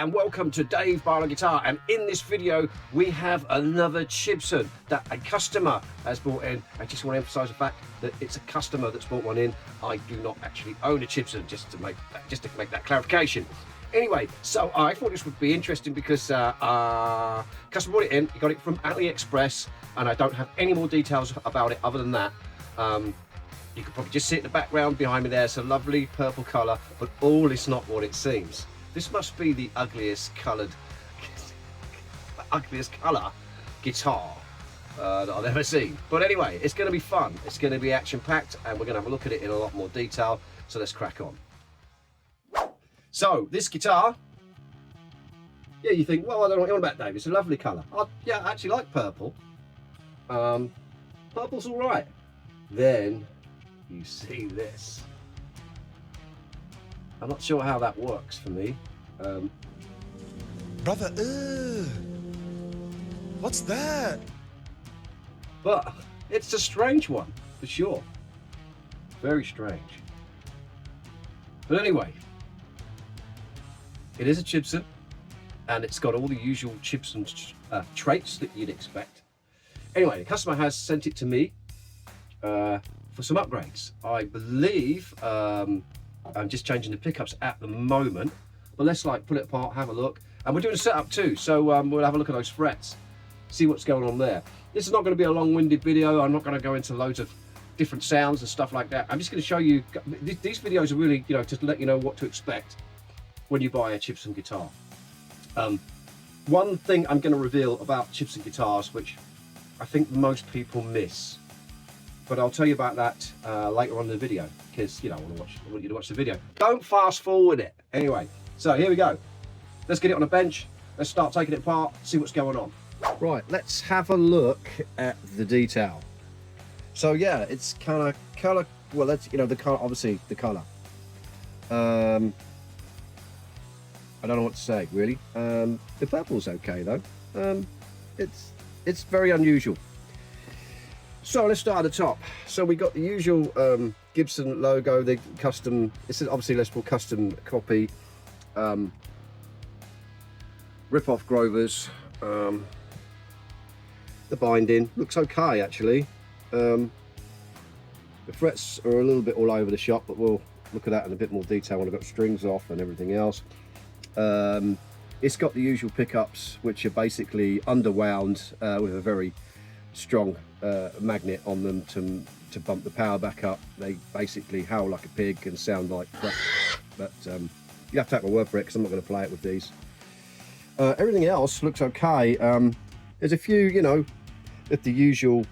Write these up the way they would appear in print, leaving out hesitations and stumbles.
and welcome to Dave Barlow Guitar, and in this video we have another Chipson that a customer has brought in. I just want to emphasize the fact that it's a customer that's brought one in. I do not actually own a Chipson, just to make that clarification. Anyway, so I thought this would be interesting because customer brought it in. He got it from AliExpress, and I don't have any more details about it other than that. You could probably just see it in the background behind me there. It's a lovely purple colour, but all is not what it seems. This must be the ugliest colour guitar that I've ever seen. But anyway, it's going to be fun. It's going to be action-packed, and we're going to have a look at it in a lot more detail. So let's crack on. So this guitar, yeah, you think, well, I don't know what you're on about, Dave. It's a lovely colour. Yeah, I actually like purple. Purple's all right. Then you see this. I'm not sure how that works for me. Brother, what's that? But it's a strange one, for sure. Very strange. But anyway, it is a Chipson, and it's got all the usual Chipson traits that you'd expect. Anyway, the customer has sent it to me for some upgrades. I believe I'm just changing the pickups at the moment, but let's pull it apart, have a look, and we're doing a setup too, so we'll have a look at those frets, see what's going on there. This is not going to be a long-winded video. I'm not going to go into loads of different sounds and stuff like that. I'm just going to show you, these videos are really, just to let you know what to expect when you buy a Chipson guitar. One thing I'm going to reveal about Chipson guitars, which I think most people miss, but I'll tell you about that later on in the video, because I want you to watch the video. Don't fast forward it. Anyway, so here we go. Let's get it on a bench. Let's start taking it apart, see what's going on. Right, let's have a look at the detail. So yeah, it's kind of color. Well, that's the color. Obviously, the color. I don't know what to say really. The purple's okay though. It's very unusual. So let's start at the top. So we got the usual Gibson logo, the custom. This is obviously Les Paul custom copy. Rip off Grovers. The binding looks okay actually. The frets are a little bit all over the shop, but we'll look at that in a bit more detail when I've got strings off and everything else. It's got the usual pickups, which are basically underwound with a very strong magnet on them to bump the power back up. They basically howl like a pig and sound like crap, but you have to take my word for it because I'm not going to play it with these. Everything else looks okay. There's a few, at the usual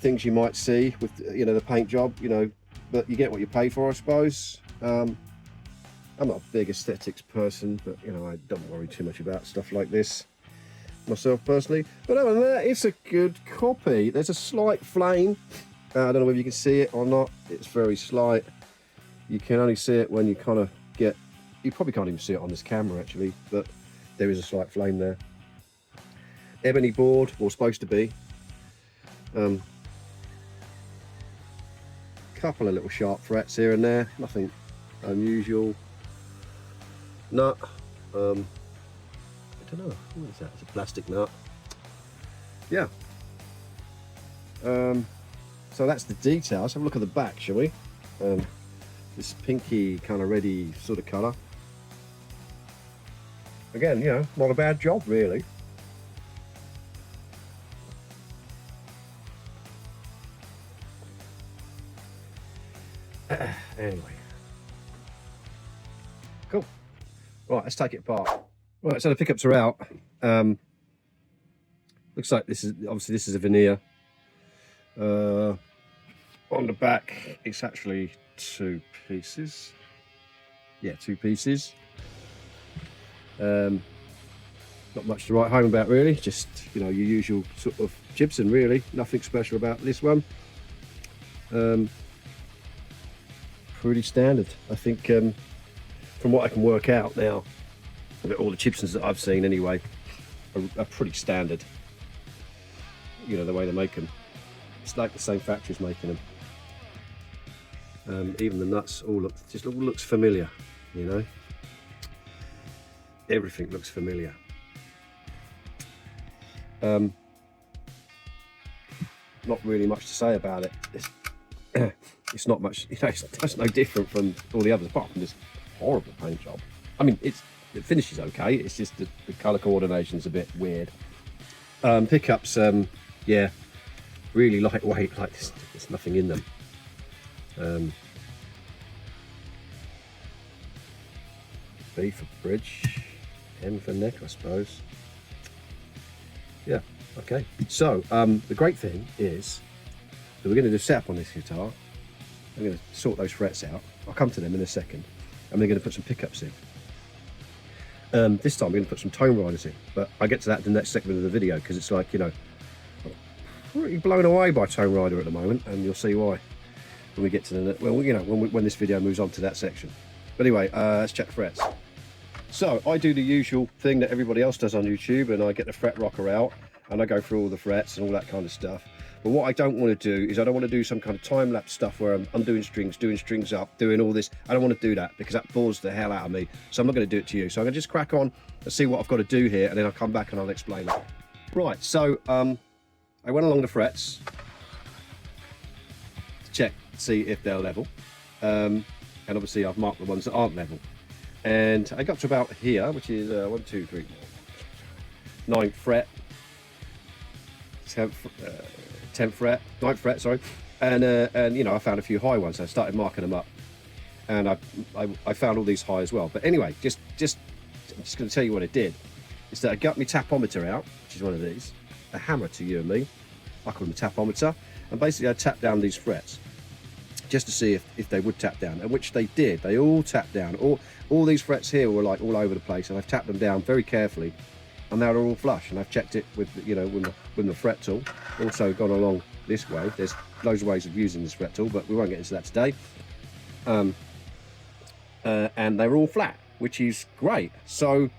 things you might see with the paint job, but you get what you pay for, I suppose. I'm not a big aesthetics person, but I don't worry too much about stuff like this myself personally. But other than that, it's a good copy. There's a slight flame. I don't know whether you can see it or not. It's very slight. You can only see it when you kind of get. You probably can't even see it on this camera actually, but there is a slight flame there. Ebony board, or supposed to be. Couple of little sharp frets here and there. Nothing unusual. Nut. I don't know. What is that? It's a plastic nut. Yeah. So that's the detail. Let's have a look at the back, shall we? This pinky kind of reddy sort of colour. Again, not a bad job really. Anyway. Cool. Right, let's take it apart. Right, so the pickups are out. Looks like this is a veneer. On the back, it's actually two pieces. Yeah, two pieces. Not much to write home about really. Just your usual sort of Chipson really. Nothing special about this one. Pretty standard, I think. From what I can work out now, all the Chipsons that I've seen anyway are pretty standard. The way they make them. It's like the same factory's making them. Even the nuts all looks familiar, everything looks familiar. Not really much to say about it. It's not much, you know, it's no different from all the others, apart from this horrible paint job. I mean, the finish is okay, it's just the colour coordination's a bit weird. Pickups, yeah, really lightweight, like there's nothing in them. B for bridge, M for neck, I suppose. Yeah, okay. So, the great thing is that we're going to do a setup on this guitar. I'm going to sort those frets out. I'll come to them in a second. And we're going to put some pickups in. This time we're going to put some Toneriders in, but I get to that in the next segment of the video because it's like, you know, I'm pretty blown away by Tonerider at the moment, and you'll see why when we get to the, well, you know, when this video moves on to that section. But anyway, let's check the frets. So I do the usual thing that everybody else does on YouTube, and I get the fret rocker out and I go through all the frets and all that kind of stuff. But what I don't want to do is I don't want to do some kind of time-lapse stuff where I'm undoing strings, doing strings up, doing all this. I don't want to do that because that bores the hell out of me. So I'm not going to do it to you. So I'm going to just crack on and see what I've got to do here, and then I'll come back and I'll explain it. Right, so I went along the frets to check, see if they're level. And obviously I've marked the ones that aren't level. And I got to about here, which is 1, 2, 3, 9th fret, 10th fret, 9th fret, sorry, and you know, I found a few high ones, so I started marking them up, and I found all these high as well. But anyway, I'm just going to tell you what I did. Is that I got my tapometer out, which is one of these, a hammer to you and me. I call them a tapometer, and basically I tapped down these frets just to see if they would tap down, and which they did. They all tapped down. All these frets here were like all over the place, and I've tapped them down very carefully. And now they're all flush, and I've checked it with, you know, with the fret tool. Also gone along this way. There's loads of ways of using this fret tool, but we won't get into that today. And they're all flat, which is great. So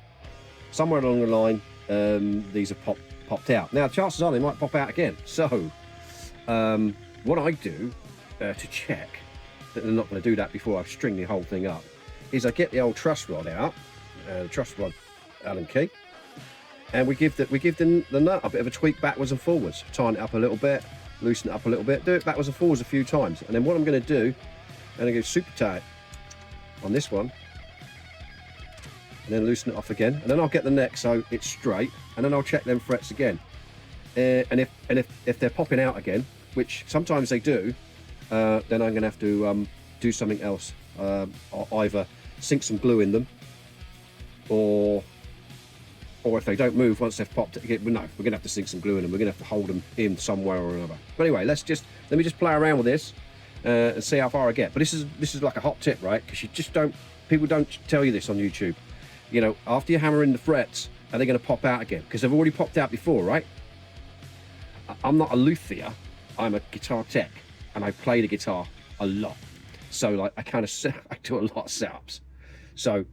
somewhere along the line, these have popped out. Now, chances are they might pop out again. So what I do to check that they're not going to do that before I string the whole thing up is I get the old truss rod out, the truss rod Allen key. And we give the nut a bit of a tweak backwards and forwards, tighten it up a little bit, loosen it up a little bit, do it backwards and forwards a few times. And then what I'm going to do, I'm going to go super tight on this one, and then loosen it off again, and then I'll get the neck so it's straight, and then I'll check them frets again. And if they're popping out again, which sometimes they do, then I'm going to have to do something else. I'll either sink some glue in them, or if they don't move once they've popped it, no, we're gonna have to sink some glue in them. We're gonna have to hold them in somewhere or another. But anyway, let me just play around with this and see how far I get. But this is like a hot tip, right? Because people don't tell you this on YouTube. You know, after you hammer in the frets, are they gonna pop out again? Because they've already popped out before, right? I'm not a luthier, I'm a guitar tech, and I play the guitar a lot. So like I do a lot of setups. So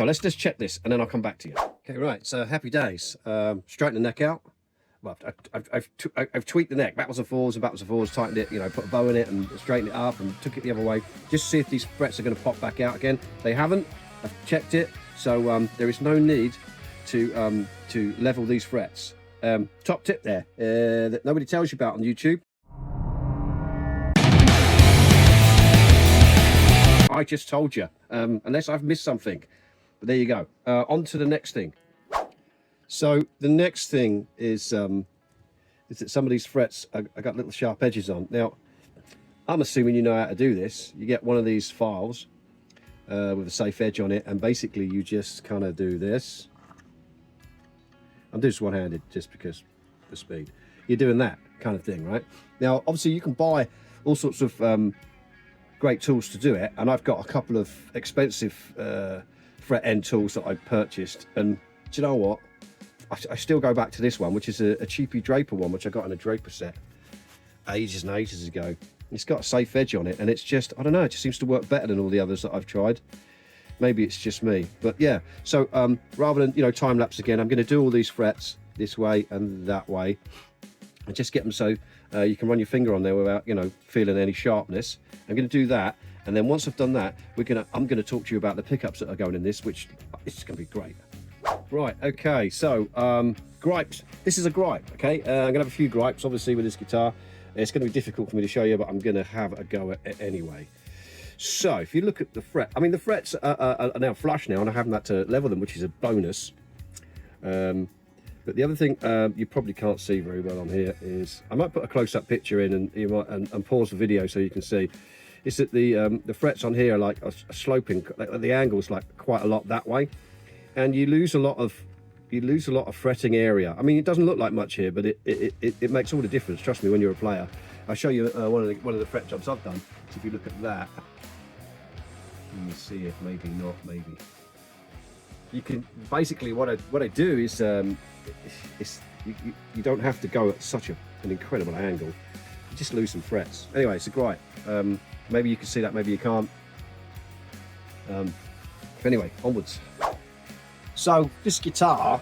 let's just check this, and then I'll come back to you. Okay, right. So happy days. Straighten the neck out. Well, I've tweaked the neck backwards and forwards, tightened it. You know, put a bow in it and straightened it up, and took it the other way, just to see if these frets are going to pop back out again. They haven't. I've checked it, so there is no need to level these frets. Top tip there that nobody tells you about on YouTube. I just told you, unless I've missed something. But there you go. On to the next thing. So the next thing is that some of these frets I got little sharp edges on. Now, I'm assuming you know how to do this. You get one of these files with a safe edge on it, and basically you just kind of do this. I'm doing this one-handed just because for speed. You're doing that kind of thing, right? Now, obviously you can buy all sorts of great tools to do it, and I've got a couple of expensive fret end tools that I purchased, and do you know what, I still go back to this one, which is a cheapy Draper one, which I got in a Draper set ages and ages ago. It's got a safe edge on it, and it's just, I don't know, it just seems to work better than all the others that I've tried. Maybe it's just me, but yeah. So rather than, you know, time lapse again, I'm going to do all these frets this way and that way, and just get them so you can run your finger on there without, you know, feeling any sharpness. I'm going to do that, and then once I've done that, I'm going to talk to you about the pickups that are going in this, which It's going to be great. Right, okay, so gripes. This is a gripe, okay? I'm going to have a few gripes, obviously, with this guitar. It's going to be difficult for me to show you, but I'm going to have a go at it anyway. So, if you look at the fret, I mean, the frets are now flush now, and I haven't had to level them, which is a bonus. But the other thing you probably can't see very well on here is, I might put a close-up picture in, and you might and pause the video so you can see, is that the frets on here are like a sloping, the angle's like quite a lot that way, and you lose a lot of fretting area. I mean, it doesn't look like much here, but it makes all the difference. Trust me, when you're a player. I'll show you one of the fret jobs I've done. So if you look at that, you can see it. Maybe not. Maybe you can. Basically, what I do is you don't have to go at such an incredible angle. You just lose some frets. Anyway, it's a gripe. Maybe you can see that. Maybe you can't. Anyway, onwards. So this guitar,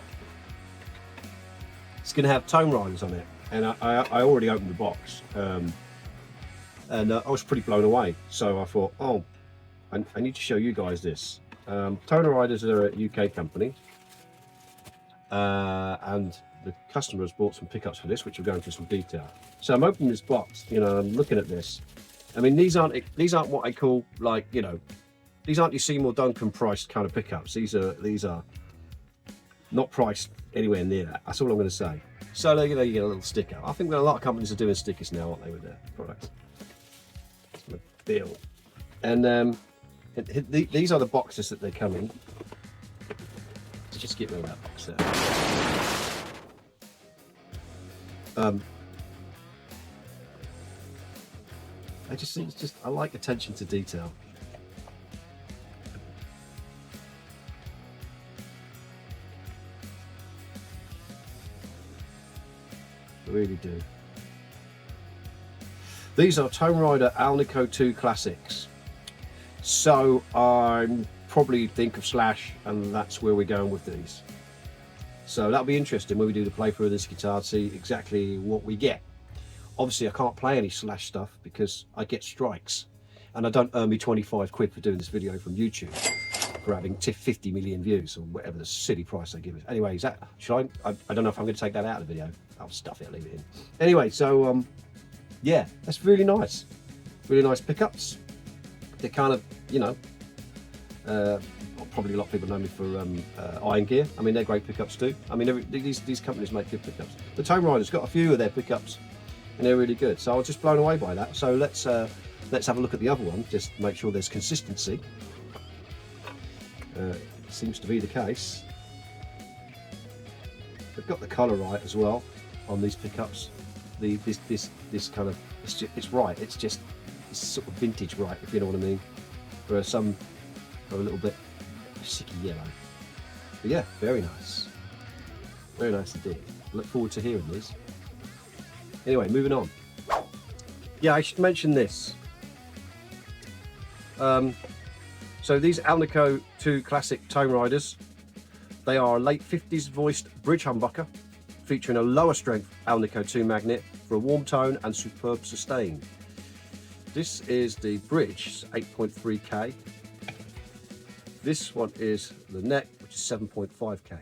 it's going to have Toneriders on it, and I already opened the box, and I was pretty blown away. So I thought, oh, I need to show you guys this. Toneriders are a UK company, and the customer has bought some pickups for this, which will go into some detail. So I'm opening this box, you know, I'm looking at this. I mean, these aren't what I call, like, you know, these aren't your Seymour Duncan priced kind of pickups. These are not priced anywhere near that. That's all I'm going to say. So there you get a little sticker. I think that a lot of companies are doing stickers now, aren't they, with their products? Bill. And these are the boxes that they come in. Just get rid of that box there. I like attention to detail. I really do. These are Tonerider Alnico 2 Classics. So I'm probably think of Slash, and that's where we're going with these. So that'll be interesting when we do the playthrough of this guitar to see exactly what we get. Obviously I can't play any Slash stuff because I get strikes, and I don't earn me 25 quid for doing this video from YouTube for having 50 million views or whatever the silly price they give us. Anyway, is that, should I don't know if I'm going to take that out of the video. I'll stuff it, I'll leave it in. Anyway, so yeah, that's really nice pickups. They're kind of, you know, probably a lot of people know me for Iron Gear. I mean, they're great pickups too. I mean, these companies make good pickups. The Tonerider's got a few of their pickups, and they're really good. So I was just blown away by that. So let's have a look at the other one, just to make sure there's consistency. Seems to be the case. They've got the colour right as well on these pickups. This kind of, it's right. It's sort of vintage right, if you know what I mean. Where some are a little bit sicky yellow. But yeah, very nice indeed. Look forward to hearing these. Anyway, moving on. Yeah, I should mention this. So these Alnico 2 Classic Toneriders, they are a late 50s voiced bridge humbucker featuring a lower strength Alnico 2 magnet for a warm tone and superb sustain. This is the bridge, 8.3K. This one is the neck, which is 7.5K.